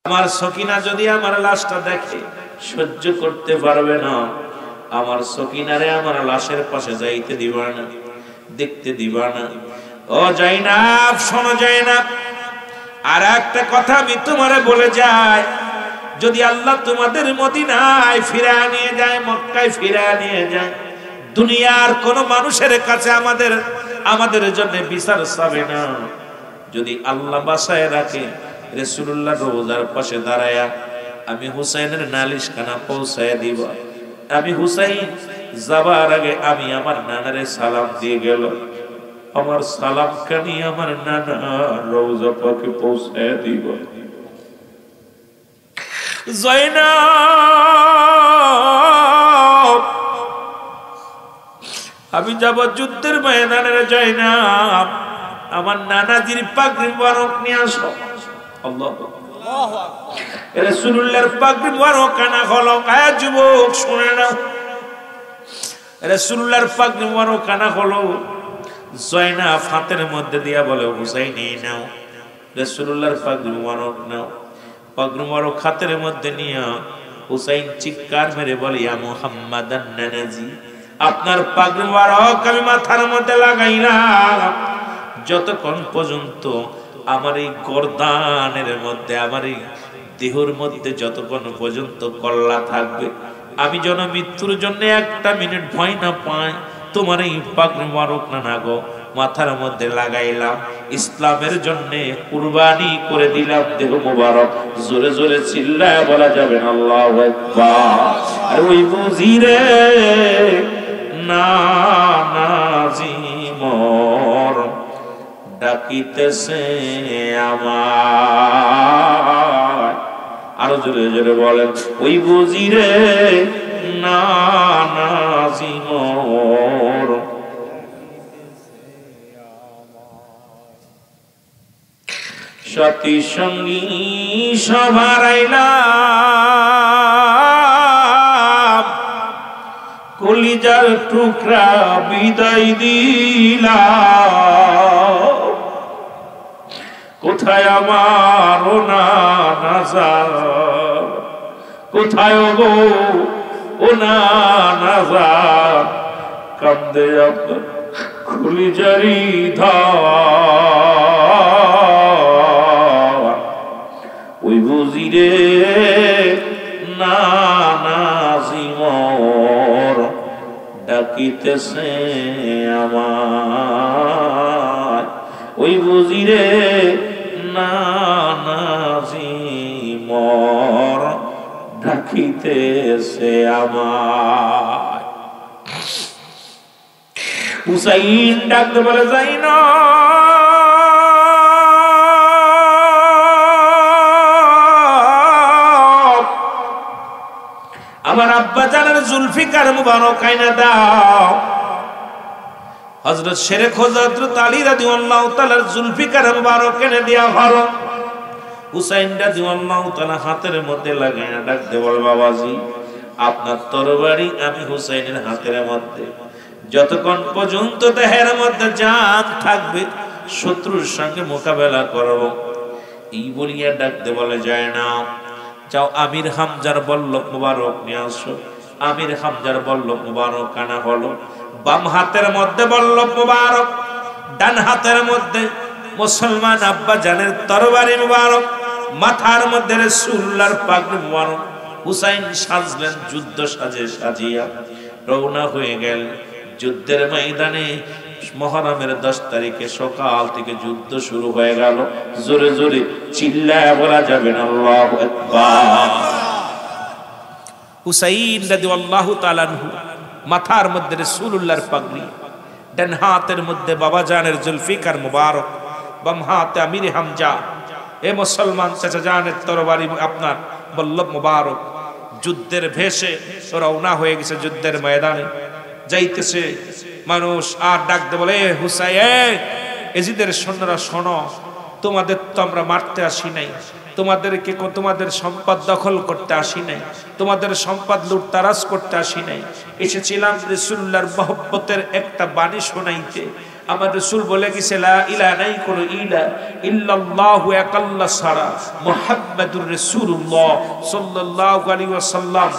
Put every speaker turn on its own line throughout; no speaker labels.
আমার সকিনা যদি আমার লাশটা দেখে সহ্য করতে পারবে না। আমার সকিনারে আমার লাশের পাশে যাইতে দিবা না, দেখতে দিবা না। ও জাইনাব, শোনো জাইনাব, আর একটা কথা আমি তোমারে বলে যাই, যদি আল্লাহ তোমাদের মদিনায় ফিরিয়ে নিয়ে যায়, মক্কায় ফিরিয়ে নিয়ে যায়, দুনিয়ার কোন মানুষের কাছে আমাদের জন্য বিচার চাবে না। যদি আল্লাহ বাসায় রাখে, রাসূলুল্লাহ রওজার পাশে দাঁড়ায়া আমি হুসাইনের নালিশ খানা পৌঁছায় দিব। আমি হুসাইন যাবার আগে আমি আমার নানারে সালাম দিয়ে গেল, আমার সালাম খানি আমার নানা রওজা পাকে পৌঁছায় দিব। জয়নাব, আমি যাব যুদ্ধের ময়দানে। জয়নাব, আমার নানাজির পাগড়ি মুবারক নিয়ে আসো। আল্লাহু আকবার। রাসূলুল্লাহর পাগড়ি মুবারক কানা খোলো। আয় যুবক শুনে নাও, রাসূলুল্লাহর পাগড়ি মুবারক কানা খোলো। জয়নাব হাতের মধ্যে দিয়া বলে, হুসাইন এই নাও রাসূলুল্লাহর পাগড়ি মুবারক নাও। পাগড়ি মুবারক হাতের মধ্যে নিয়া হুসাইন চিৎকার মেরে বলে, ইয়া মুহাম্মাদান নানাজি, আপনার পাগড়ি মুবারক আমি মাথার মধ্যে লাগাইলাম, যতক্ষণ পর্যন্ত আমার এই গর্দানের মধ্যে, আমার এই দেহের মধ্যে যতক্ষণ পর্যন্ত কল্লা থাকবে, আমি যেন মৃত্যুর জন্য একটা মিনিট ভয় না পাই। তোমার এই পাগড়ি মুবারক না গো মাথার মধ্যে লাগাইলাম, ইসলামের জন্য কুরবানি করে দিলাম দেহ মুবারক। জোরে জোরে চিল্লায় বলা যাবে না আল্লাহু আকবার। আর ওই বুঝিরে নানাজি মোর ডাকিতেছে আমার। আরো জোরে জোরে বলেন, ওই বুঝিরে নানাজি মোর। সাথী সঙ্গী সবার আইলাম, কলিজার টুকরা বিদায় দিলাম। কোথায় আমার নানা, কোথায় গো ও নানা, কান্দে আপনার কলিজারি ধার। ওই বুঝিরে নানাজি মোর ডাকিতেছে আমার। ওই বুঝিরে নানাজি মোর ডাকিতেছে আমার। হুসাইন ডাকতে বলে, যাই না আমার আব্বা জানের জুলফিকার মুবারক আইনা দাও। হযরত শেরে খোজা হযরত আলী রাদিয়াল্লাহু তাআলার জুলফিকার মুবারক এনে দেয়া হলো। হুসাইন রাদিয়াল্লাহু তাআলা হাতের মধ্যে লাগাইয়া ডাকতে বলে, বাবাজি আপনার তরবারি আমি হুসাইনের হাতের মধ্যে, যতক্ষণ পর্যন্ত দেহের মধ্যে জান থাকবে শত্রুর সঙ্গে মোকাবেলা করব। এই বলিয়া ডাকতে বলে, যায় না, যাও আমির হামজার বল্লভ মুবারক নিয়ে আসো। আমির হামজার বল্লভ মুবারক আনা হলো। বাম হাতের মধ্যে বল্লভ মুবারক, ডান হাতের মধ্যে মুসলমান আব্বা জানের তরবারি মুবারক, মাথার মধ্যে রাসূলুল্লাহর পাগড়ি মুবারক। হুসাইন সাজলেন যুদ্ধ সাজে সাজিয়া রওনা হয়ে গেল যুদ্ধের ময়দানে। মুহররমের 10 তারিখে সকাল থেকে যুদ্ধ শুরু হয়ে গেল। জোরে জোরে চিল্লায় বলা যাবে না আল্লাহু আকবার। হুসাইন রাদিয়াল্লাহু তাআলা আনহু মাথার মধ্যে রাসূলুল্লাহর পাগড়ি, ডান হাতের মধ্যে বাবাজানের জুলফিকার মুবারক, বাম হাতে আমির হামজা। এ মুসলমান চাচা জানের তরবারি আপনার বল্লভ মুবারক যুদ্ধের ভেষে রওনা হয়ে গেছে যুদ্ধের ময়দানে। যাইতেছে মানুষ আর ডাকতে বলে, হুসাইন এজিদের সৈন্যরা শোনো, তোমাদের তো আমরা মারতে আসি নাই, তোমাদেরকে তোমাদের সম্পদ দখল করতে আসি নাই, তোমাদের সম্পদ লুটতারাজ করতে আসি নাই, এসেছিলাম রাসূলুল্লাহর মহব্বতের একটা বাণী শোনাইতে। আমার রাসূল বলে গেছে লা ইলাহা নাই কোন ইলা ইল্লাল্লাহু একাল্লা সারা মুহাম্মাদুর রাসূলুল্লাহ সাল্লাল্লাহু আলাইহি ওয়াসাল্লাম।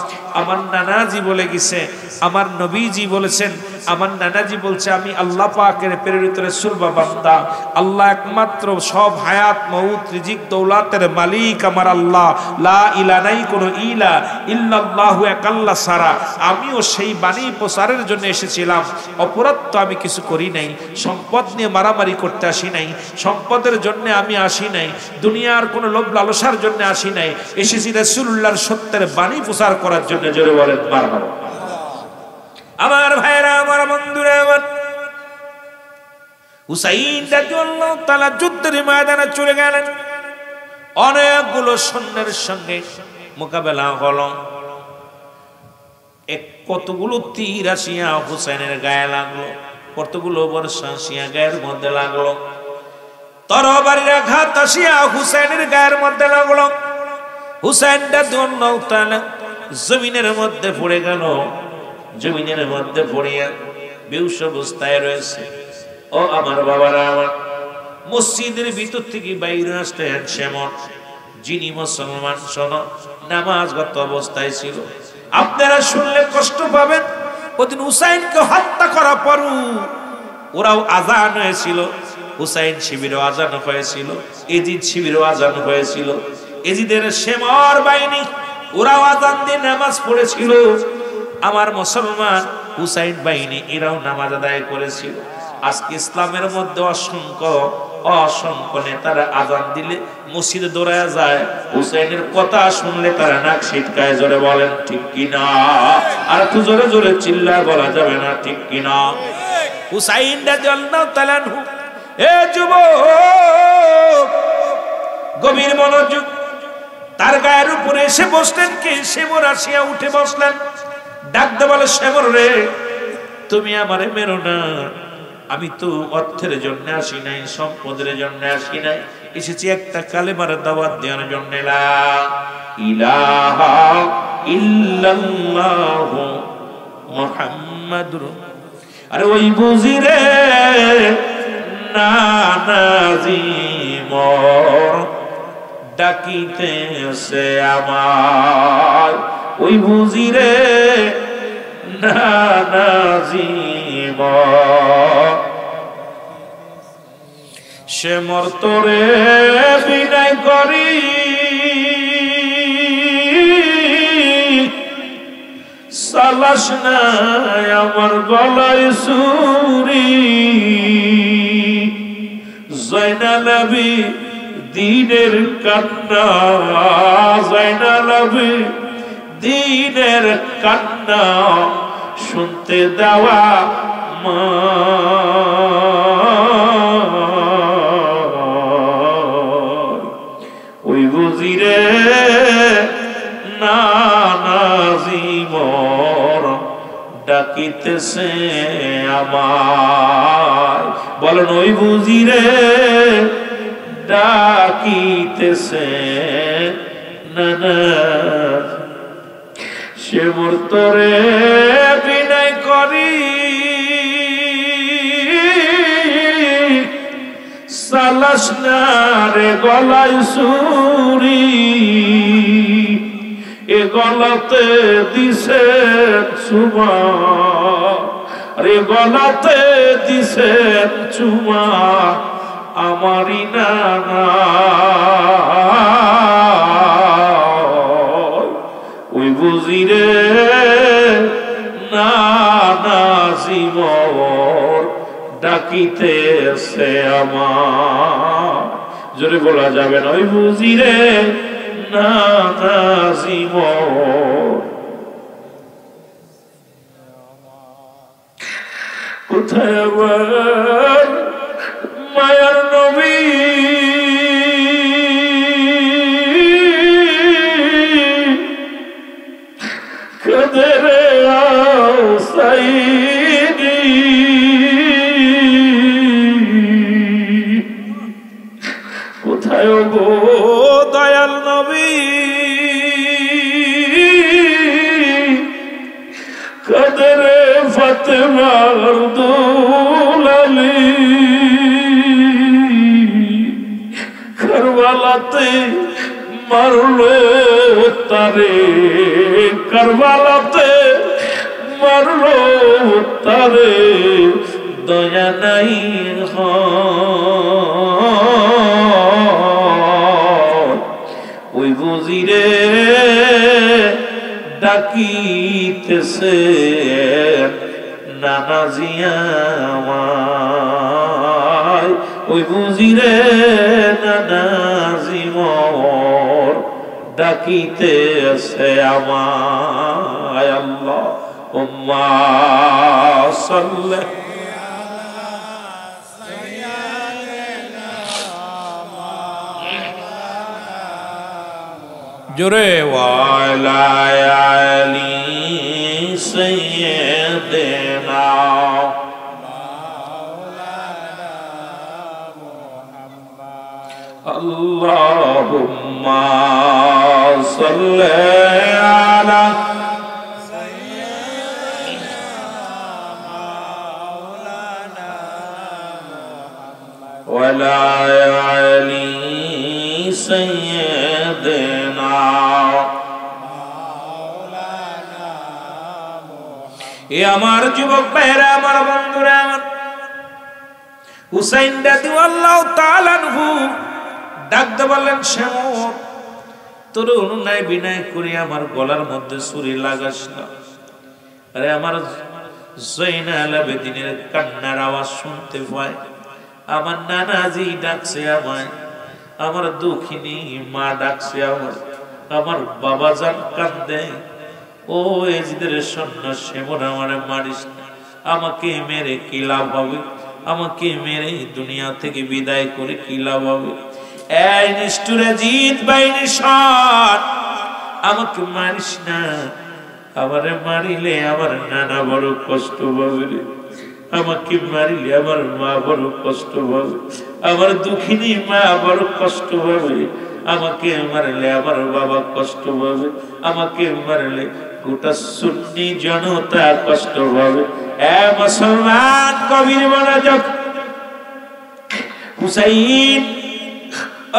আমার নানাজি বলে গেছে, আমার নবীজি বলেছেন, আমার নানাজি বলছে আমি আল্লাহ পাকের প্রেরিত রাসূল বা বান্দা। আল্লাহ একমাত্র, সব হায়াত মউত রিজিক দৌলাতের মালিক আমার আল্লাহ। লা ইলাহা নাই কোন ইলা ইল্লাল্লাহু একাল্লা সারা। আমিও সেই বাণী প্রচারের জন্য এসেছিলাম, অপরাধ তো আমি কিছু করি নাই, সম্পদ নিয়ে মারামারি করতে আসি নাই, সম্পদের জন্য আমি আসি নাই, দুনিয়ার কোনো লোভ লালসার জন্য আসি নাই, এসেছি রাসূলুল্লাহর সত্যের বাণী প্রচার করার জন্য। জোরে বলেন মারহাবা। আমার ভাইরা, আমার বন্ধুরা, আমার হুসাইন রাদিয়াল্লাহু তাআলা যুদ্ধের ময়দানে চলে গেলেন। অনেকগুলো সৈন্যের সঙ্গে মোকাবেলা হলো। কতগুলো তীর আসিয়া হুসাইনের গায়ে লাগলো, কতগুলো বর্ষা আসিয়া গায়ের মধ্যে লাগলো, তরবারির আঘাত আসিয়া হুসাইনের গায়ের মধ্যে লাগলো। হুসাইন রাদিয়াল্লাহু তাআলা জমিনের মধ্যে পড়ে গেল। জমিনের মধ্যে পড়িয়া বেহুশ অবস্থায় রয়েছে। ও আমার বাবারা, আমার মসজিদের ভিতর থেকে বাইরে আসলেন সেমন, যিনি মুসলমান শোনো নামাজগত অবস্থায় ছিল। আপনারা শুনলে কষ্ট পাবেন। ওদিন হুসাইনকে হত্যা করা পরও ওরাও আজান হয়েছিল, হুসাইন শিবিরও আজান হয়েছিল, এজিদ শিবিরও আজান হয়েছিল। এজিদের সেমর বাহিনী ওরাও আজান দিয়ে নামাজ পড়েছিল। আমার মুসলমান হুসাইন বাহিনী এরাও নামাজ আদায় করেছিল। আজকে ইসলামের মধ্যে অসংখ্য নেতারা আজান দিলে মসজিদে দৌড়ায় যায়, হুসাইনের কথা শুনলে তারা নাক ছিটকায়। জোরে বলেন ঠিক কিনা? আর একটু জোরে জোরে চিল্লায় বলা যাবে না ঠিক কিনা? হুসাইন রাদিয়াল্লাহু তাআলা আনহু, এ যুবক, গভীর মনোযোগ। তার গায়ের উপরে এসে বসলেন কে? সেমর আসিয়া উঠে বসলেন। ডাকতে বলে, সেমর রে, তুমি আমারে মেরো না। আমি তো অর্থের জন্য আসি নাই, সম্পদের জন্য আসি নাই, এসেছি একটা কালেমার দাওয়াত দেওয়ার জন্য। লা ইলাহা ইল্লাল্লাহু মুহাম্মাদুর। আরে ওই বুঝি রে নানাজি মোর ডাকিতেছে আমার, ওই বুঝি রে নানাজি মোর। সে মোর তোরে বিদায় করি, সালাস নাই আমার গলায় সুরি। জয়নাল আবি দিনের কান্না, জয়নাল আবি দিনের কান্না শুনতে দেওয়া মা। ওই বুঝিরে নানাজি মোর ডাকিতেছে আমার। বলেন ওই বুঝিরে ডাকিতেছে নানা। সে মোর তোরে বিনয় করি, সালাস না রে গলায় সুরি। এ গলাতে দিছে চুমা, রে গলাতে দিছে চুমা আমারি নানা। ওই বুঝিরে নানাজি মোর ডাকিতেছে আমার। জোরে বলা যাবে না? ওই বুঝিরে নানাজি মোর। কোথায় আমার মায়ার নবী, কাদের আসাইনি। কোথায় গো দয়াল নবী, কাদের ফাতেমার দুলালি। তারে কারবালাতে মারলো তারে দয়া নাই ওই বুঝিরে ডাকিতেছে নানাজি আমায় ওই বুঝিরে নানাজি মোর ডাকিতেছে আমায় আল্লাহুম্মা সাল্লি জোরে ওয়ালা আলি সাইয়্যিদিনা আল্লাহুম্মা সাল্লি আলা সাইয়্যিদিনা ওয়ালা আলি সাইয়্যিদিনা এ আমার যুবক ভাইরা আমার বন্ধুরা আমার হুসাইন রাদিয়াল্লাহু তাআলা আনহু ডাকতে বললেন শ্যামল তোর অনুনয় বিনয় করি আমার গলার মধ্যে ছুরি লাগাস না আরে আমার জয়নাল আবেদিনের কান্নার আওয়াজ শুনতে পাই আমার নানাজি ডাকছে আমায় আমার দুঃখিনী মা ডাকছে আমার বাবা জান কান্দে ও এজিদের সৈন্য সেমন আমারে মারিস না আমাকে মেরে কি লাভ হবে আমাকে মেরে দুনিয়া থেকে বিদায় করে কি লাভ হবে এই নিষ্ঠুরে জিত বাইনি সৎ আমাকে মারিস না আমারে মারিলে আমার নানা বড় কষ্ট পাবে আমাকে মারিলে আমার মা বড় কষ্ট পাবে আমার দুঃখিনী মা বড় কষ্ট পাবে আমাকে মারলে আমার বাবা কষ্ট পাবে আমাকে মারলে গোটা সুন্নি জনতা কষ্ট পাবে এ মুসলমান কবির মনোযোগ হুসাইন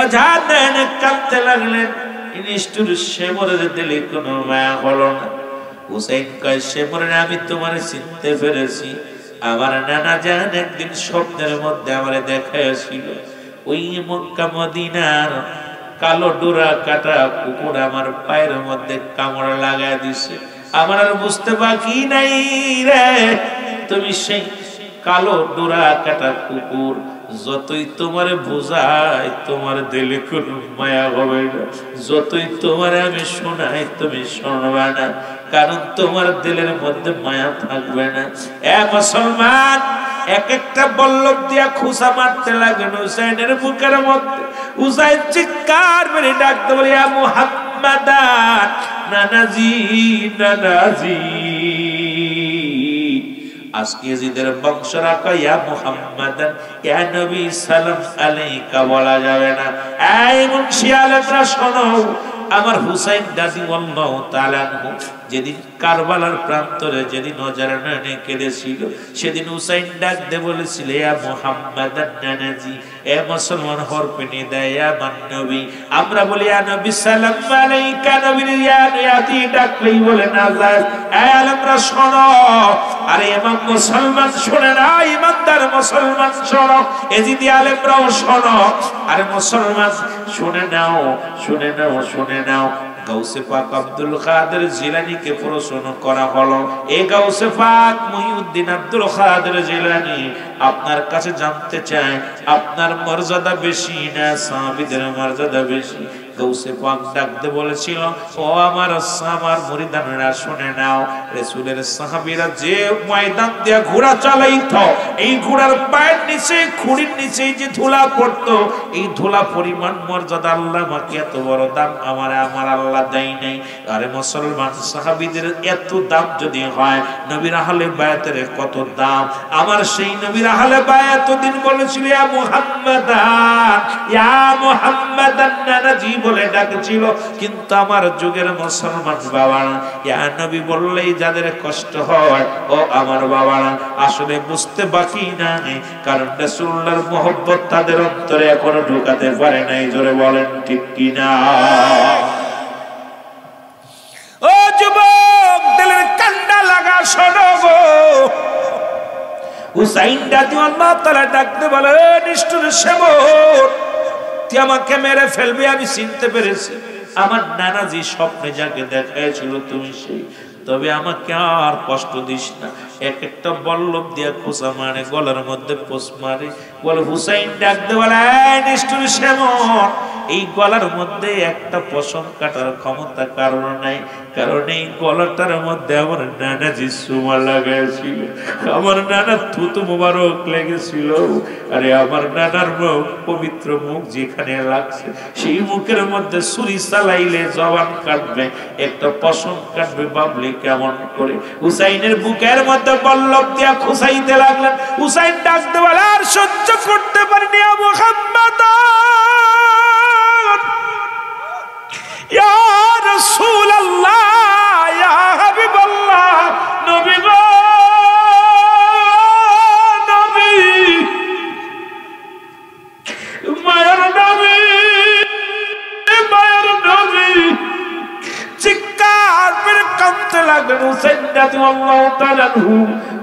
অজানেন কাঁদতে লাগলেন নিষ্ঠুর শেমরের দিলে কোনো মায়া হলো না হুসাইন কয় শেমরের আমি তোমার চিনতে পেরেছি আমার নানা জান একদিন স্বপ্নের মধ্যে আমারে দেখাইছিল ওই মক্কা মদিনার কালো ডোরা কাটা কুকুর আমার পায়ের মধ্যে কামড় লাগায় দিছে আমার আর বুঝতে বাকি নাই রে তুমি সেই কালো ডোরা কাটা কুকুর যতই তোমারে বোঝাই তোমার দিলে কোনো মায়া হবে না যতই তোমারে আমি শোনাই তুমি শুনবে না কারণ তোমার দিলের মধ্যে মায়া থাকবে না এ মুসলমান এক একটা বল্লভ দিয়া খুসা মারতে লাগলেন হুসাইনের বুকের মধ্যে হুসাইন চিৎকার মেরে ডাকতে বলে ইয়া মুহাম্মাদান নানাজি নানাজি আজকে ইয়াজিদের বংশ রাখা ইয়া মুহাম্মাদান ইয়া নবী সালাম আলাইকা বলা যাবে না এই মুন্সি আলেমরা শোনো আমার হুসাইন রাদিয়াল্লাহু তাআলা আনহু যেদিন কারবালার প্রান্তরে যেদিন নজরানে কেঁদেছিল সেদিন হুসাইন ডাক দিয়ে বলেছিল ইয়া মুহাম্মাদান নানাজি এ মুসলমান হরপেনি দেয় ইয়া নবী আমরা বলি ইয়া নবী সালাম আলাইকা নবীর ইয়া ইয়াতি ডাকলেই বলে না যায় এই আলেমরা শোনো আরে ইমাম মুসলমান শুনে না ইমানদার মুসলমান শোনো এজিদি আলেমরাও শোনো আরে মুসলমান শুনে নাও শুনে নাও শুনে নাও গাউসে পাক আব্দুল কাদের জিলানীকে প্রশ্ন করা হলো এই গাউসে পাক মুহিউদ্দিন আব্দুল কাদের জিলানী আপনার কাছে জানতে চায় আপনার মর্যাদা বেশি না সাহাবীদের মর্যাদা বেশি গাউসে পাক ডাকতে বলেছিল ও আমার মুরিদানরা শুনে নাও রাসূলের সাহাবীরা যে ময়দান দিয়ে ঘোড়া চালাইতো এই ঘোড়ার পায়ের নিচে খুঁড়ির নিচে যে ধুলা পড়তো এই ধুলা পরিমাণ মর্যাদা আল্লাহ আমাকে এত বড় দাম আমার আল্লাহ দেয় নাই আরে মুসলমান সাহাবীদের এত দাম যদি হয় নবীর আহলে বায়াতের কত দাম আমার সেই নবীর আহলে বায়াত দিন বলেছিল ইয়া মুহাম্মাদান নানাজি বলে ডাকছিল কিন্তু আমার যুগের মুসলমান বাবারা ইয়া নবী বললেই যাদের কষ্ট হয় ও আমার বাবারা আসলে বুঝতে বাকি নাই কারণ রাসূলুল্লাহর মহব্বত তাদের অন্তরে এখনো ঢোকাতে পারে নাই জোরে বলেন ঠিক কি না হুসাইন রাদিয়াল্লাহু তাআলা ডাকতে বলে, নিষ্ঠুর শেমর, তুই আমাকে মেরে ফেলবি, আমি চিনতে পেরেছি। আমার নানাজি স্বপ্নে যাকে দেখাইছিল তুমি সেই, তবে আমাকে আর কষ্ট দিস না। এক একটা বল্লভ দিয়া খোঁচা মারে, গলার মধ্যে পোষ মারে। বলে হুসাইন ডাকতে বলে, নিষ্ঠুর শেমর, এই গলার মধ্যে একটা পশম কাটার ক্ষমতা কারণ নাই, কারণ এই গলাটার মধ্যে আমার নানাজি সুমা লাগাইছিল, আমার নানার থুতু মোবারক লেগেছিল। আরে আমার নানার মুখ, পবিত্র মুখ যেখানে লাগছে, সেই মুখের মধ্যে ছুরি চালাইলে জবান কাটবে, একটা পশম কাটবে, বাবলি কেমন করে? হুসাইনের বুকের মধ্যে বল্লভ দিয়া খুসাইতে লাগলেন। হুসাইন ডাকতে বলে, আর সহ্য করতে পারিনি মুহাম্মদ, ইয়া রাসূলুল্লাহ, ইয়া হাবিবাল্লাহ, নবী গো, নবী, মায়ের নবী, মায়ের নবী। চিৎকার করে কাঁদতে লাগলেন হুসাইন রাদিয়াল্লাহু তাআলা আনহু।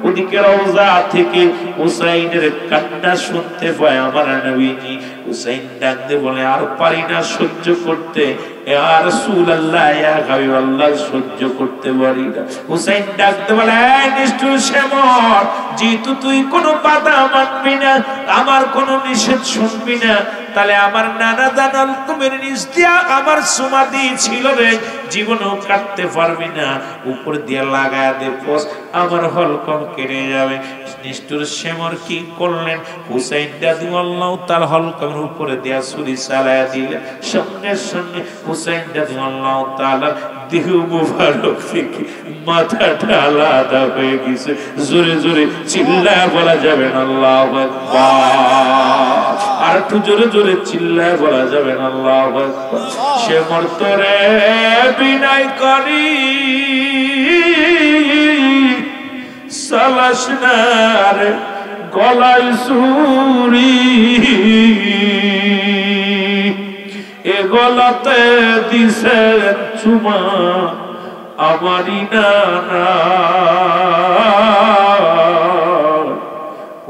ওদিকে রওজা থেকে হুসাইনের কান্না শুনতে পায় আমার নবীজি। হুসাইন ডাকতে বলে, আর পারি না সহ্য করতে, ইয়া রাসূলুল্লাহ, ইয়া হাবিবাল্লাহ, সহ্য করতে পারি না। হুসাইন ডাকতে বলে, নিষ্ঠুর শেমর, যেহেতু তুই কোনো বাধা মানবি না, আমার কোনো নিষেধ শুনবি না, তাহলে আমার নানা দানাল কুমের নিচ দিয়া আমার সুমা দিয়েছিল রে, জীবনও কাটতে পারবি না, উপর দিয়ে লাগায় দে পোষ, আমার হলকম কেটে যাবে। নিষ্ঠুর শেমর কি করলেন? হুসাইন রাদিয়াল্লাহু তাআলা হলকমের উপরে দিয়া ছুরি চালায়া দিলেন। সঙ্গে সঙ্গে হুসাইন রাদিয়াল্লাহু তাআলা দেহ মুবারক থেকে মাথাটা আলাদা হয়ে গেছে। জোরে জোরে চিল্লায় বলা যাবে না আল্লাহু আকবার, আর একটু জোরে জোরে চিল্লায় বলা যাবে না আল্লাহু আকবার। শেমর তোরে বিনয় করি সালাস না রে গলায় ছুরি, এ গলাতে দিছে চুমা আমারই নানা,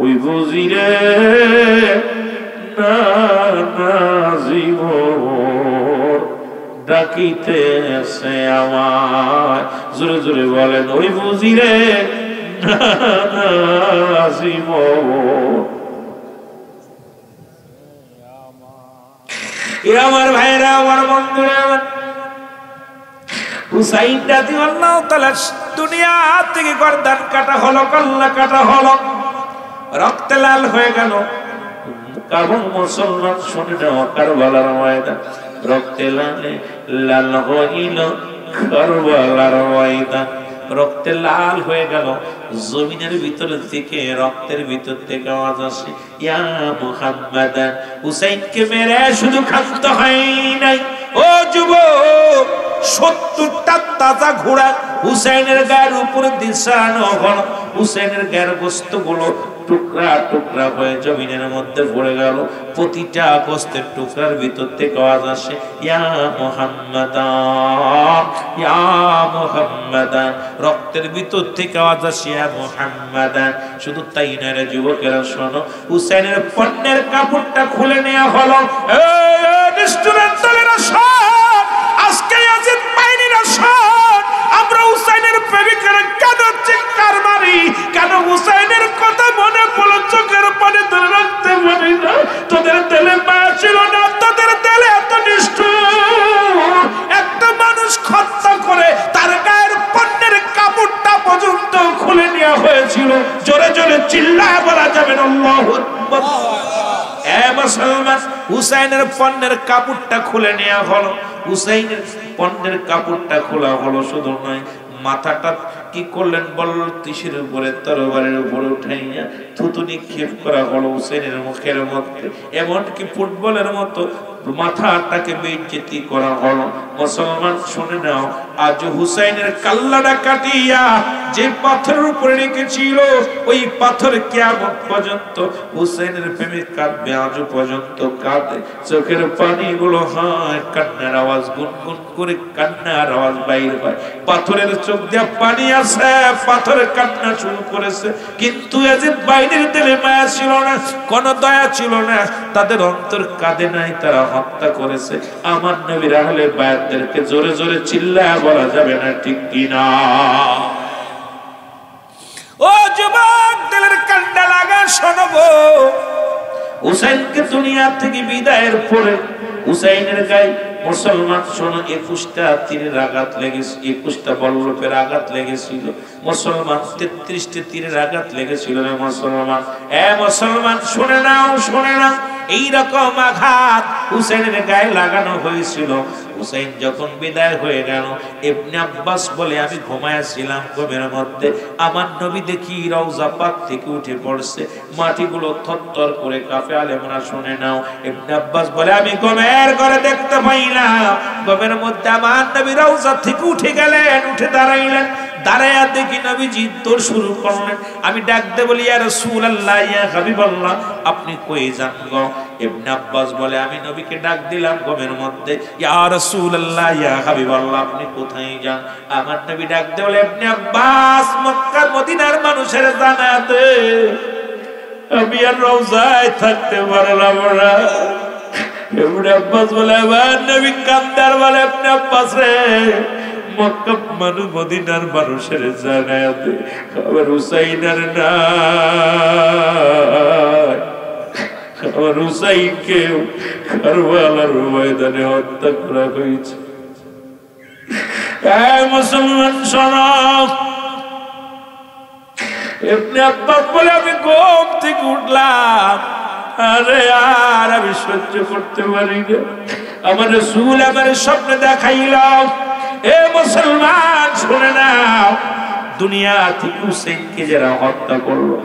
ওই বুঝিরে নানা জীবন ডাকিতেছে আমার। জোরে জোরে বলেন, ওই বুঝিরে নানা জীবন। আমার ভাইরা, আমার বন্ধুরা, হুসাইন রাদিয়াল্লাহু তাআলা দুনিয়া থেকে গর্দান কাটা হলো, কল্লা কাটা হলো, রক্তে লাল হয়ে গেল। কারণ মুসলমান শুনে নাও, কারবালার ময়দান রক্তে লাল হইল, কারবালার ময়দান রক্তে লাল হয়ে গেল। জমিনের ভিতর থেকে, রক্তের ভিতর থেকে আওয়াজ আসে, ইয়া মুহাম্মাদ। হুসাইনকে মেরে শুধু ক্ষান্ত হয় নাই, ও যুবক, ৭০টা তাজা ঘোড়া হুসাইনের গায়ের উপরে দিশানো হলো। হুসাইনের গায়ের গোশতগুলো টুকরা টুকরা হয়ে জমিনের মধ্যে পড়ে গেল। প্রতিটা গোশতের টুকরার ভিতর থেকে আওয়াজ আসে, ইয়া মুহাম্মাদান, ইয়া মুহাম্মাদান। রক্তের ভিতর থেকে আওয়াজ আসে, ইয়া মুহাম্মাদান। শুধু তাই না রে যুবকেরা, শোনো, হুসাইনের পণ্যের কাপড়টা খুলে নেওয়া হলো। নিষ্ঠুরের দলেরা শোন, আজকে ইয়াজিদ বাহিনীরা শোন, আমরা হুসাইনের প্রেমিকেরা কেন চিৎকার মারি, কেন হুসাইনের কথা মনে পড়লো, চোখের পানি ধরে রাখতে পারি না। তোদের তেলে মায়া ছিল না, তোদের তেলে এত নিষ্ঠুর। একটা মানুষ হত্যা করে তার গায়ের পণ্যের কাপড়টা পর্যন্ত খুলে নেওয়া হয়েছিল। জোরে জোরে চিল্লায় বলা যাবে না আল্লাহু আকবার। মুসলমান, হুসাইনের পণ্যের কাপড়টা খুলে নেওয়া হলো। হুসাইনের পণ্যের কাপড়টা খোলা হলো, শুধু নয়, মাথাটা কি করলেন বল, ত্রিশের উপরে, তরবারের উপরে উঠাইয়া থুতু নিক্ষেপ করা হলো হুসাইনের মুখের মধ্যে। এমনকি ফুটবলের মতো মাথাটাকে বেইজ্জতি করা হলো। মুসলমান শুনে নাও, আজ হুসাইনের কাল্লাটা কাটিয়া যে পাথরের উপরে রেখেছিল ওই পাথর কিয়ামত পর্যন্ত হুসাইনের প্রেমে কাঁদবে, আজ পর্যন্ত কাঁদে। চোখের পানিগুলো হয়, কান্নার আওয়াজ, গুনগুন করে কান্নার আওয়াজ বাইরে হয়। পাথরের চোখ দিয়ে পানি আসে, পাথরের কান্না শুরু করেছে। কিন্তু ইয়াজিদ বাহিনীর দিলে মায়া ছিল না, কোন দয়া ছিল না, তাদের অন্তর কাঁদে নাই, তারা হত্যা করেছে। আমার নবীর আহলে বায়াতদেরকে জোরে জোরে চিল্লায়া বলা যাবে না, ঠিক কিনা? ও যুবক, দিলের কান্না লাগা, শোনো গো। হুসাইনকে দুনিয়া থেকে বিদায়ের পরে হুসাইনের গায়ে মুসলমান শোনো 21টা তীরের আঘাত লেগেছিল, 21টা বল্লভের আঘাত লেগেছিল। মুসলমান 33টা তীরের আঘাত লেগেছিল রে মুসলমান। মুসলমান শুনে নাও, শুনে নাও, এইরকম আঘাত হুসাইনের গায়ে লাগানো হয়েছিল। হুসাইন যখন বিদায় হয়ে গেল, ইবনে আব্বাস বলে আমি ঘুমায়াছিলাম ঘুমের মধ্যে, আমার নবী দেখি রওজা পাক থেকে উঠে পড়ছে, মাটিগুলো থরথর করে কাঁপে। আলেমরা শুনে নাও, ইবনে আব্বাস বলে আমি ঘুমের ঘরে দেখতে পাইলাম, ঘুমের মধ্যে আমার নবী রওজা থেকে উঠে গেলেন, উঠে দাঁড়াইলেন, দাঁড়ায়া দেখি নবীজি দৌড় শুরু করলেন। আমি ডাকতে বলি ইয়া রাসূলুল্লাহ, ইয়া হাবিবাল্লাহ, আপনি কই যান গো? ইবনে আব্বাস বলে আমি নবীকে ডাক দিলাম ঘুমের মধ্যে, ইয়া রাসূলুল্লাহ, ইয়া হাবিবাল্লাহ, আপনি কোথায় যান? আমার নবী ডাকতে বলে ইবনে আব্বাস, মক্কা মদিনার মানুষের জানাতে আমি আর রওজায় থাকতে পারলাম না। ইবনে আব্বাস বলে আমার নবী কান্দার বলে ইবনে আব্বাস রে, মক্কা মানুষ মদিনার মানুষের জানাতে আমার হুসাইনের নাই, আমার হুসাইনকে কারবালার ময়দানে হত্যা করা হয়েছে। মুসলমান শোনো, ইবনে আব্বাস বলে আমি ঘুম থেকে উঠলাম, আরে আর আমি সহ্য করতে পারি না, আমার রাসূল আমার স্বপ্নে দেখাইলাম। এ মুসলমান শুনে নাও, দুনিয়া থেকে হুসাইনকে যারা হত্যা করলো,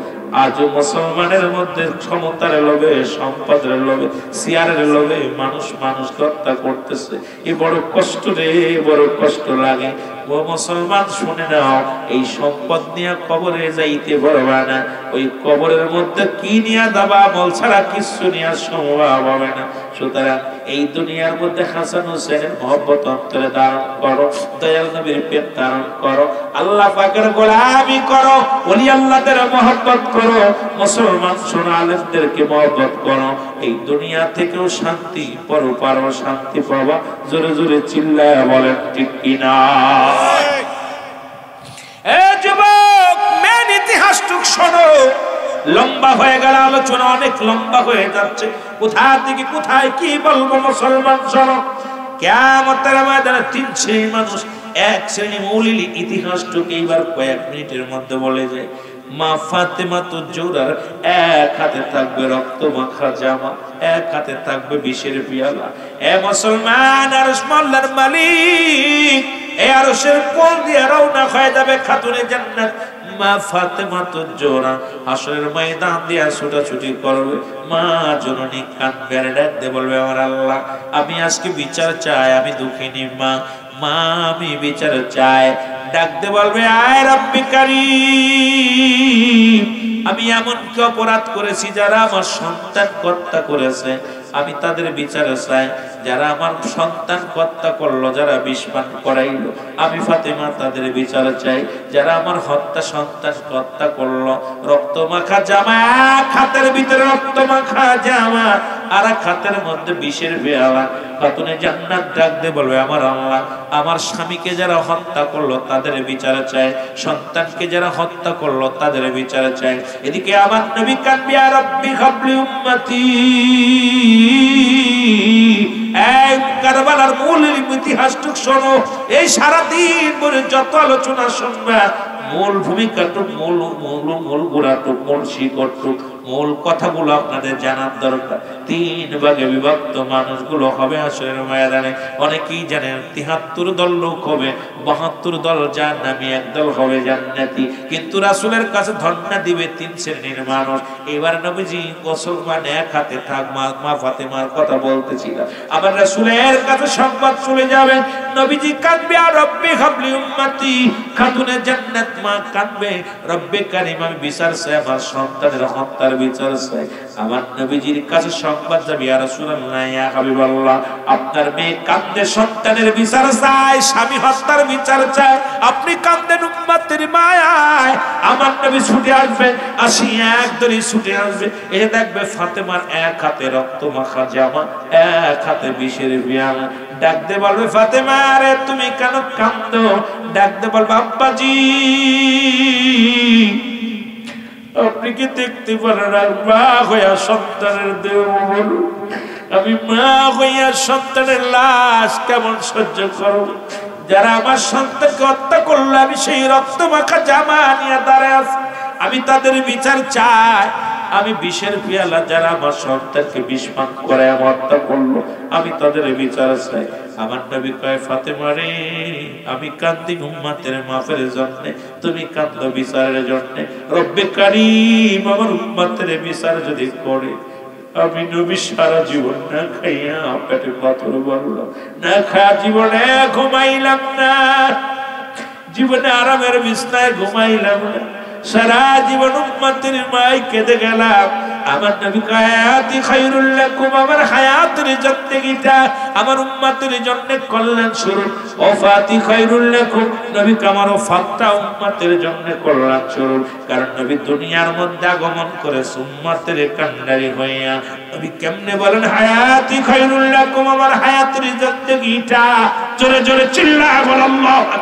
আজও মুসলমানের মধ্যে ক্ষমতার লোভে, সম্পদের লোভে, সিয়ারের লোভে মানুষ মানুষকে হত্যা করতেছে। এ বড় কষ্ট রে, বড় কষ্ট লাগে। ও মুসলমান শুনে নাও, এই সম্পদ নিয়ে কবরে যাইতে পারবা না, ওই কবরের মধ্যে কি নিয়ে দাবা আমল ছাড়া কিছু নিয়ে সম্ভব হবে না। সুতরাং এই দুনিয়ার মধ্যে হাসান হুসেনের মহব্বত অন্তরে ধারণ করো, দয়াল নবীর প্রেম ধারণ করো, আল্লাহ পাকের গোলামি করো, ওলি আল্লাহদের মহব্বত করো। মুসলমান শোনো, আলেমদেরকে মহব্বত করো, এই দুনিয়া থেকেও শান্তি, পরপারও শান্তি পাবা। জোরে জোরে চিল্লায়া বলেন ঠিক কিনা? এ যুবক, মেন ইতিহাসটুক শোনো। লম্বা হয়ে গেল আলোচনা, অনেক লম্বা হয়ে যাচ্ছে, কোথা থেকে কোথায় কি বলবো। মুসলমান শোনো, কিয়ামতের ময়দানে 3 শ্রেণীর মানুষ। এক শ্রেণী মৌলিক ইতিহাসটুকু এইবার কয়েক মিনিটের মধ্যে বলে যায়। মা ফাতেমা তো জোরার এক হাতে থাকবে রক্ত মাখা জামা, এক হাতে থাকবে বিষের পিয়ালা। এ মুসলমান, আরশ মোল্লার মালিক, এ আরশের কোল দিয়ে রওনা হয়ে যাবে খাতুনে জান্নাত। মা ফাতেমা তো জোরা হাসরের ময়দান দিয়া ছুটাছুটি করবে। মা জননী কাঁদবে, ডাকতে বলবে আমার আল্লাহ, আমি আজকে বিচার চাই, আমি দুঃখিনী মা, মা আমি বিচার চাই। ডাকতে বলবে আয় রব্বি কারীম, আমি এমন কি অপরাধ করেছি যারা আমার সন্তান হত্যা করেছে, আমি তাদের বিচার চাই। যারা আমার সন্তান হত্যা করলো, যারা বিষ পান করাইলো, আমি ফাতেমা তাদের বিচার চাই। যারা আমার সন্তান হত্যা করলো, রক্ত মাখা জামা, এক হাতের ভিতরে রক্ত মাখা জামা, আর এক হাতের মধ্যে বিষের পেয়ালা। খাতুনে জান্নাত ডাকতে বলবে আমার আল্লাহ, আমার স্বামীকে যারা হত্যা করলো তাদের বিচার চাই, সন্তানকে যারা হত্যা করলো তাদের বিচার চাই। এদিকে আমার নবী কাঁদবে, ইয়া রাব্বি হাবলি উম্মতি। এক কারবালার মূল ইতিহাসটুক শোনো, এই সারাদিন ধরে যত আলোচনা শুনবা, মূল ভূমিকাটুক, মূল গোড়াটুক, মূল শিকড়টুক, মূল কথাগুলো আপনাদের জানার দরকার। 3 ভাগে বিভক্ত মানুষগুলো হবে হাসরের ময়দানে। অনেকেই জানেন 73 দল লোক হবে, 72 দল জাহান্নামী, 1 দল হবে জান্নাতি। কিন্তু রাসূলের কাছে ধন্না দিবে 3 শ্রেণীর মানুষ। এবার নবীজি মুসলমান এক হাতে থাক, মা ফাতেমার কথা বলতেছিলাম। আবার রাসূলের কাছে সংবাদ চলে যাবে, নবীজি কাঁদবে, আর রব্বি হাবলি উম্মতি, খাতুনে জান্নাত মা কাঁদবে, রব্বে কারীম আমি বিচার চাই, আমার সন্তানের হত্যার বিচার চাই। আমার নবীজির কাছে সংবাদ যাবে, ইয়া রাসূলুল্লাহ, ইয়া হাবিবাল্লাহ, আপনার মেয়ে কাঁদে সন্তানের বিচার চায়, স্বামী হত্যার বিচার চায়, আপনি কাঁদেন উম্মতের মায়ায়। আমার নবী ছুটে আসবে, আসি এক দড়ি ছুটে আসবে, এ দেখবে ফাতেমার এক হাতে রক্ত মাখা জামা, এক হাতে বিষের বিয়াম। ডাকতে বলবে, ফাতেমা রে তুমি কেন কাঁদো? ডাকতে বলবে, আব্বাজি আপনি কি দেখতে পারেন আর মা হইয়া সন্তানের দেহ বলুন, আমি মা হইয়া সন্তানের লাশ কেমন সহ্য করব? যারা আমার সন্তানকে হত্যা করলো, আমি সেই রক্ত মাখা জামা নিয়ে দাঁড়ায় আছি, আমি তাদের বিচার চাই। আমি বিষের পিয়ালা যারা আমার সন্তানকে বিষ পান করে হত্যা করলো, আমি তাদের বিচার চাই। আমার নবী কয়, ফাতেমা রে আমি কান্দি উম্মতের মাফের জন্য, তুমি কাঁদো বিচারের জন্য। রব্বে কারীম আমার উম্মতের বিচার যদি করে, আমি নবী সারা জীবন না খাইয়া পেটে পাথর বললাম, না খাওয়া জীবনে ঘুমাইলাম না, জীবনে আরামের বিছনায় ঘুমাইলাম না, সারা জীবন উম্মতের মায় কেঁদে গেলাম। আমার নবী হায়াতি খায়রুল লাকুম, আমার হায়াতের জিন্দেগিটা আমার উম্মতের জন্য কল্যাণ স্বরূপ। ওফাতি খায়রুল লাকুম, নবী আমার ওফাতটা উম্মতের জন্য কল্যাণ স্বরূপ। কারণ নবী দুনিয়ার মধ্যে আগমন করে উম্মতের কান্ডারি হইয়া। নবী কেমনে বলেন হায়াতি খায়রুল লাকুম, আমার হায়াতের জিন্দেগিটা, জোরে জোরে চিল্লায় বল আল্লাহু আকবার।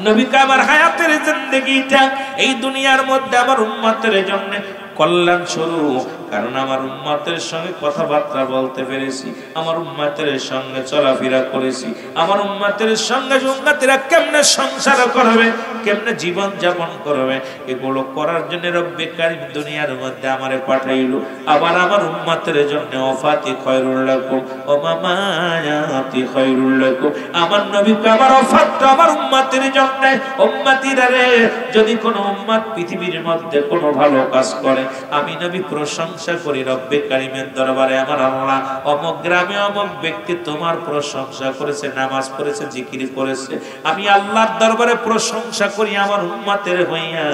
নবী আমার হায়াতের জিন্দেগিটা এই দুনিয়ার মধ্যে আমার উম্মতের জন্য কল্যাণ স্বরূপ। কারণ আমার উম্মতের সঙ্গে কথাবার্তা বলতে পেরেছি, আমার উম্মতের সঙ্গে চলাফেরা করেছি, আমার উম্মতের সঙ্গে উম্মতেরা কেমনে সংসার করবে, কেমনে জীবন যাপন করবে, এগুলো করার জন্য রব্বে কারীম দুনিয়ার মধ্যে আমারে পাঠাইলো। আবার আমার উম্মতের জন্য ওফাতি খায়রুল লাকুম ওয়া মামায়াতি খায়রুল লাকুম, আমার নবী আমার ওফাতটা আমার উম্মতের জন্য। উম্মতিরা রে, যদি কোনো উম্মত পৃথিবীর মধ্যে কোনো ভালো কাজ করে, আমি নবী প্রশংসা করি রব্বে কারীমের দরবারে, আমার আল্লাহ অমুক গ্রামে অমুক ব্যক্তি তোমার প্রশংসা করেছে, নামাজ পড়েছে, জিকির করেছে, আমি আল্লাহর দরবারে প্রশংসা করি আমার উম্মতের হইয়া।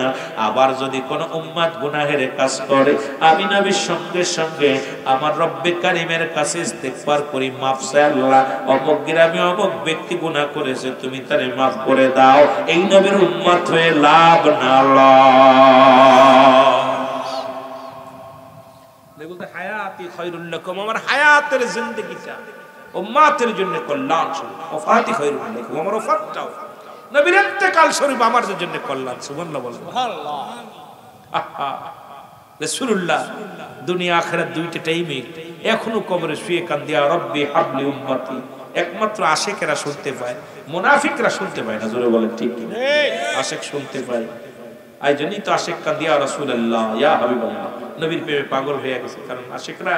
আবার যদি কোনো উম্মত গুনাহের কাজ করে, আমি নবীর সঙ্গে সঙ্গে আমার রব্বে কারীমের কাছে ইস্তেগফার করি, মাফ চাই, আল্লাহ অমুক গ্রামে অমুক ব্যক্তি গুনাহ করেছে, তুমি তারে মাফ করে দাও। এই নবীর উম্মত হয়ে লাভ না লস। বলতে হায়াতি খায়রুল লাকুম, আমার হায়াতের জিন্দেগিটা উম্মতের জন্য কল্যাণ স্বরূপ। ওফাতি খায়রুল লাকুম, আমার ওফাতটাও নবীর ইন্তেকাল স্বরূপ আমার জন্য কল্যাণ। সুবহানাল্লাহ বলেন, সুবহানাল্লাহ। রাসূলুল্লাহ দুনিয়া আখিরাত দুইটা টাইমে এখনো কবরে শুয়ে কান্দিয়া রব্বি হাবলি উম্মতি, একমাত্র আশিকেরা শুনতে পায়, মুনাফিকরা শুনতে পায় না। জোরে বলেন ঠিক কি? আশিক শুনতে পায়। এই জন্যই তো আশিক কান্দিয়া রাসূলুল্লাহ ইয়া হাবিবাল্লাহ, নবীর প্রেমে পাগল হয়ে গেছে। কারণ আশিকরা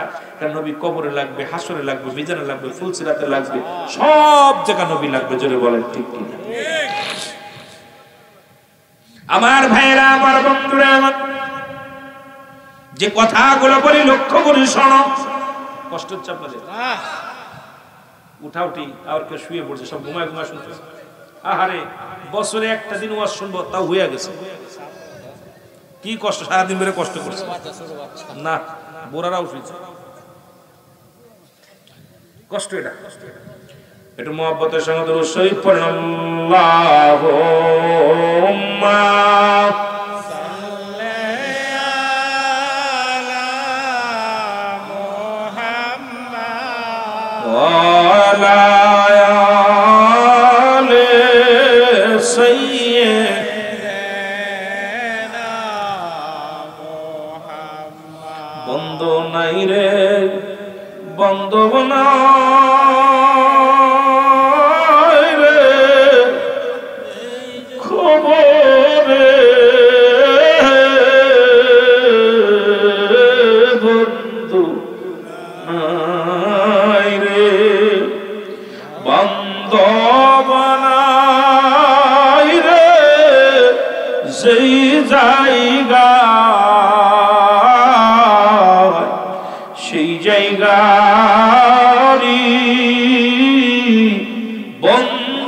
নবী কবরে লাগবে, হাসরে লাগবে, মিজানে লাগবে, ফুলসিরাতে লাগবে, সব জায়গা নবী লাগবে। জোরে বলেন ঠিক কি? আমার ভাইরা, আমার বন্ধুরা, আমার যে কথাগুলো বলি লক্ষ্য করে শোনো। কষ্ট হচ্ছে আপনাদের? উঠাউটি আর কেউ শুয়ে পড়ছে, সব ঘুমায় ঘুমায় শুনতেছে। আহারে, বছরে একটা দিন ওয়াজ শুনবো, তাও হয়ে গেছে। কি কষ্ট, সারাদিন ধরে কষ্ট করছে না, বোরারাও শুয়েছে। কষ্ট এটা, একটু মহব্বতের সঙ্গে দরুদ শরীফ পড়েন। আল্লাহুম্মা বন্ধ নাই রে, বন্ধ নাই রে, খবরে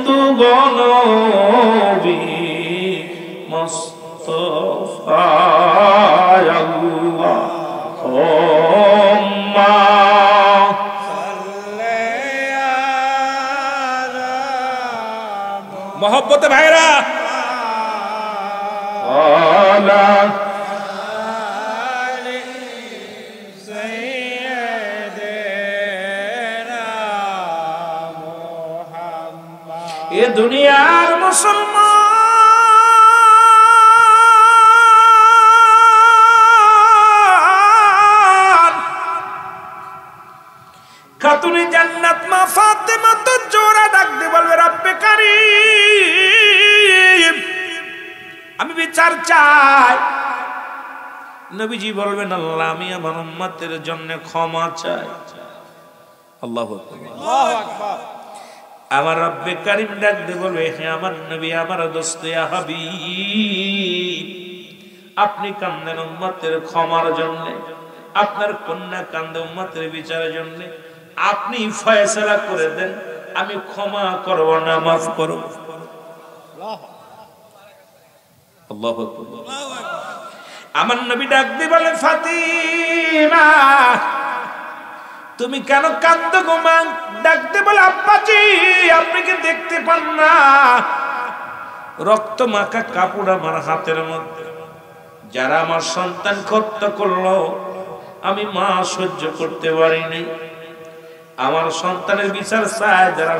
বন্ধু গনবী মুস্তাফা আল্লাহুম্মা
मोहब्बत भाईरा
ये दुनियार मुसलमान खातुनी जन्नत मा फातिमा तो जोरा डाक दे बोलबे रब्बे करीम আমি বিচার চাই নবীজি বলবেন আল্লাহ আমি আমার উম্মতের জন্য ক্ষমা চাই আল্লাহু আকবার আল্লাহু আকবার আমার রব্বে করিম ডাক দে বলবে হে আমার নবী আমার দোস্ত ইয়া হাবিব আপনি কান্দেন উম্মতের ক্ষমার জন্য আপনার কন্যা কান্দে উম্মতের বিচারের জন্য আপনি ফয়সালা করে দেন আমি ক্ষমা করব না মাফ করব আল্লাহু আকবার আল্লাহু আকবার আমার নবী ডাক দিয়ে বলেন ফাতিমা তুমি কেন কাঁদো গো মা ডাক দিয়ে বলে আব্বাজি আপনি কি দেখতে পান না রক্ত মাখা কাপড় আমার হাতের মধ্যে যারা আমার সন্তান হত্যা করলো আমি মা সহ্য করতে পারিনি আমার সন্তানের বিচার চাই যারা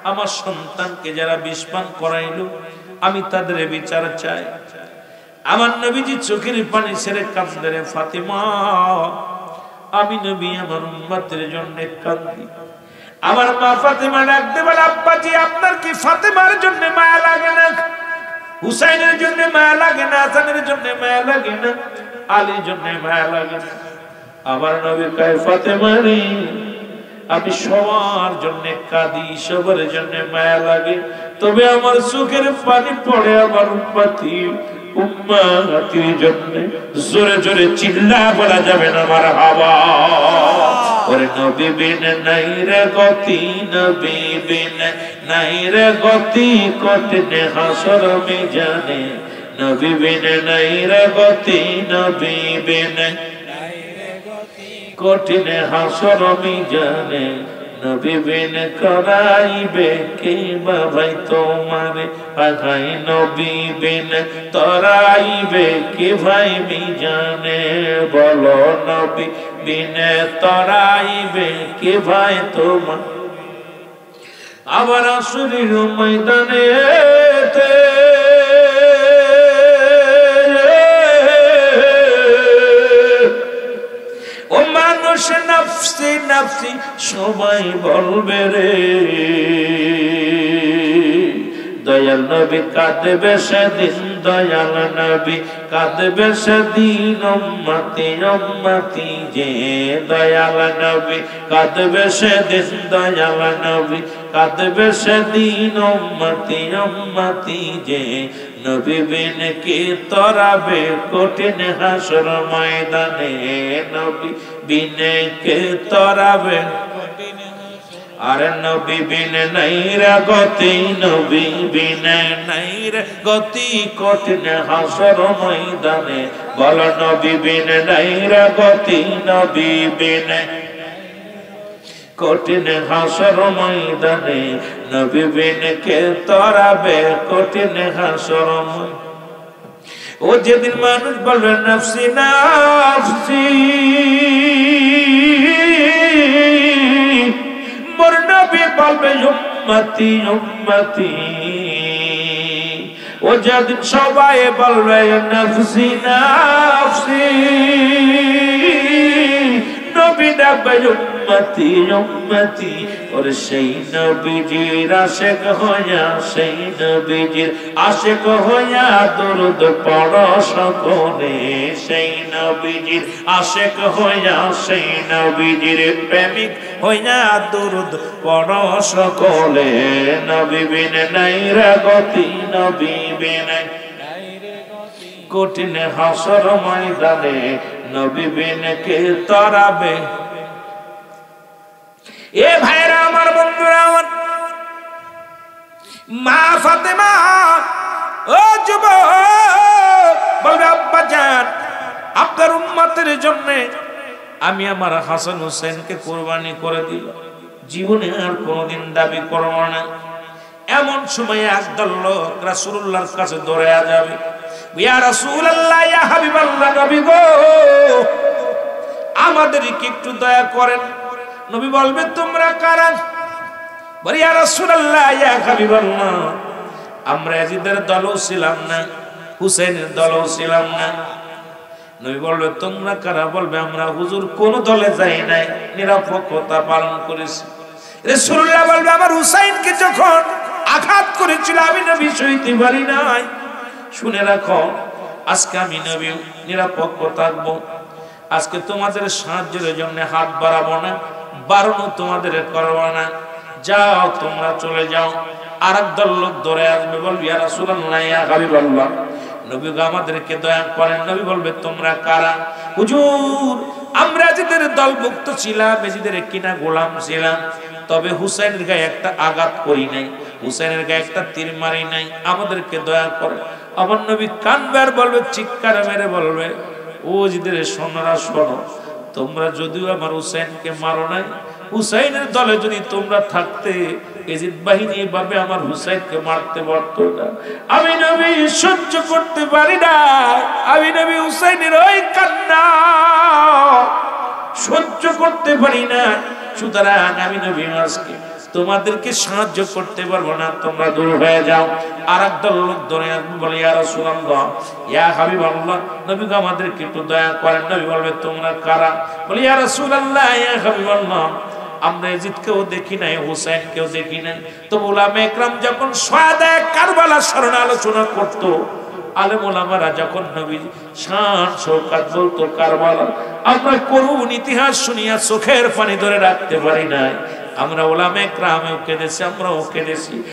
আমার সন্তানকে যারা বিষপান করাইলো আমি তাদের বিচার চাই আমার নবীজি চোখের পানি ছেড়ে কাঁদে রে ফাতিমা আমি নবী আমার উম্মতের জন্য কাঁদি আমার মা ফাতিমা ডাকতে বলে আব্বাজি আপনার কি ফাতিমার জন্য মায়া লাগে না হুসাইনের জন্য মায়া লাগে না হাসানের জন্য মায়া লাগে না আলীর জন্য মায়া লাগে না আমার নবী কয় ফাতিমা রে আমি সবার জন্য কাঁদি সবার জন্য মায়া লাগে তবে আমার চোখের পানি পড়ে আমার উম্মতির জন্য জোরে জোরে চিল্লা বলা যাবে না মারহাবা ওরে নবী বিন নাই রে গতি নবী বিন নাই রে গতি কঠিন হাসর মিজানে নবী বিন নাই রে গতি নবী বিন নাই রে গতি কঠিন হাসর মিজানে নবী বিন করাইবে কে বাবাই তোমারে আগাই নবী বিন তরাইবে কে ভাই মিজানে বলো নবী বিন তরাইবে কে ভাই তোমার আবার আসরের ময়দানে ও মানুষ নফসি নফসি সবাই বলবে রে দয়াল নবী কাঁদবে সেদিন দয়াল নবী কাঁদবে সেদিন উম্মতি উম্মতি যে দয়াল নবী কাঁদবে সেদিন দয়াল নবী কাঁদবে সেদিন উম্মতি উম্মতি যে নবী বিন কে তরাবে কঠিন হাসর ময়দানে নবী বিন কে তরাবে আরে নবী বিন নাই রে গতি নবী বিন নাই রে গতি কঠিন হাসর ময়দানে বল নবী বিন নাই রে গতি নবী বিন কঠিন হাসর ময়দানে নবী বিন কে তরাবে কঠিন হাসর ও যেদিন মানুষ বলবে নফসি নফসি মোর নবী বলবে উম্মতি উম্মতি ও যেদিন সবাই বলবে নফসি নফসি নবী ডাকবে উম্মতি উম্মতি और সেই নবীজির আশিক হইয়া সেই নবীজির আশিক হইয়া দরুদ পড়ো সকলে সেই নবীজির আশিক হইয়া সেই নবীজির প্রেমিক হইয়া দরুদ পড়ো সকলে নবী বিন নাই রে গতি নবী বিন নাই রে গতি কঠিন হাসর ময়দানে নবী বিন কে তরাবে এ ভাইরা আমার বন্ধুরা আমার মা ফাতেমা ও যুবক বলবে আব্বা জান আপনার উম্মতের জন্য আমি আমার হাসান হোসেনকে কুরবানি করে দিই, জীবনে আর কোনোদিন দাবি করব না। এমন সময় একদল লোক রাসূলুল্লাহর কাছে দৌড়ে যাবে, ইয়া রাসূলুল্লাহ ইয়া হাবিবাল্লাহ, নবী গো আমাদেরকে একটু দয়া করেন। নবী বলবে তোমরা কারা? বলে ইয়া রাসূলুল্লাহ ইয়া হাবিবাল্লাহ, আমরা ইয়াজিদের দলও ছিলাম না, হুসাইনের দলও ছিলাম না। নবী বলবে তোমরা কারা? বলবে আমরা হুজুর কোন দলে যাই নাই, নিরপেক্ষতা পালন করেছি। রাসূলুল্লাহ বলবে আমার হুসাইনকে যখন আঘাত করেছিল আমি নবী সইতে পারি নাই। শুনে রাখো আজকে আমি নবী নিরপেক্ষ থাকবো। আজকে তোমাদের সাহায্যের জন্য হাত বাড়াবো না, বারণও তোমাদের করবো না। যাও তোমরা চলে যাও। আরেক দল লোক ধরে আসবে, বলবে ইয়া রাসূলুল্লাহ ইয়া হাবিবাল্লাহ, নবী আমাদেরকে দয়া করেন। নবী বলবে তোমরা কারা? হুজুর আমরা যাদের দলভুক্ত ছিলাম, এজিদের কিনা গোলাম ছিলাম, তবে হুসাইনের গায়ে একটা আঘাত করি নাই, হুসাইনের গায়ে একটা তীর মারি নাই, আমাদেরকে দয়া করে। আমার নবী কানবে আর বলবে, চিৎকার মেরে বলবে, ও জিদের সোনারা শোনো, তোমরা যদিও আমার হুসাইনকে মারো নাই, হুসাইনের দলে যদি তোমরা থাকতে এজিদ বাহিনী এভাবে আমার হুসাইনকে মারতে পারতো না। আমি নবী সহ্য করতে পারি না, আমি নবী হুসাইনের ওই কান্না সহ্য করতে পারি না। সুতরাং আমি নবী আজকে তোমাদেরকে সাহায্য করতে পারবো না, তোমরা দূর হয়ে যাও। আর একদল লোক ধরে বলে ইয়া রাসূলুল্লাহ ইয়া হাবিবাল্লাহ, নবী আমাদেরকে একটু দয়া করেন। নবী বলবে তোমরা কারা? বলে ইয়া রাসূলুল্লাহ ইয়া হাবিবাল্লাহ, আমরা ইয়াজিদকেও দেখি নাই, হুসাইনকেও দেখি নাই। তো উলামা ইকরাম যখন শুহাদা কারবালা স্মরণে আলোচনা করত, আলেম উলামারা যখন নবী শান শওকত বলতো কারবালা, আমরা করুণ ইতিহাস শুনিয়া চোখের পানি ধরে রাখতে পারি নাই। আমরা উলামা ইকরামেও কেঁদেছি, আমরাও কেঁদেছি।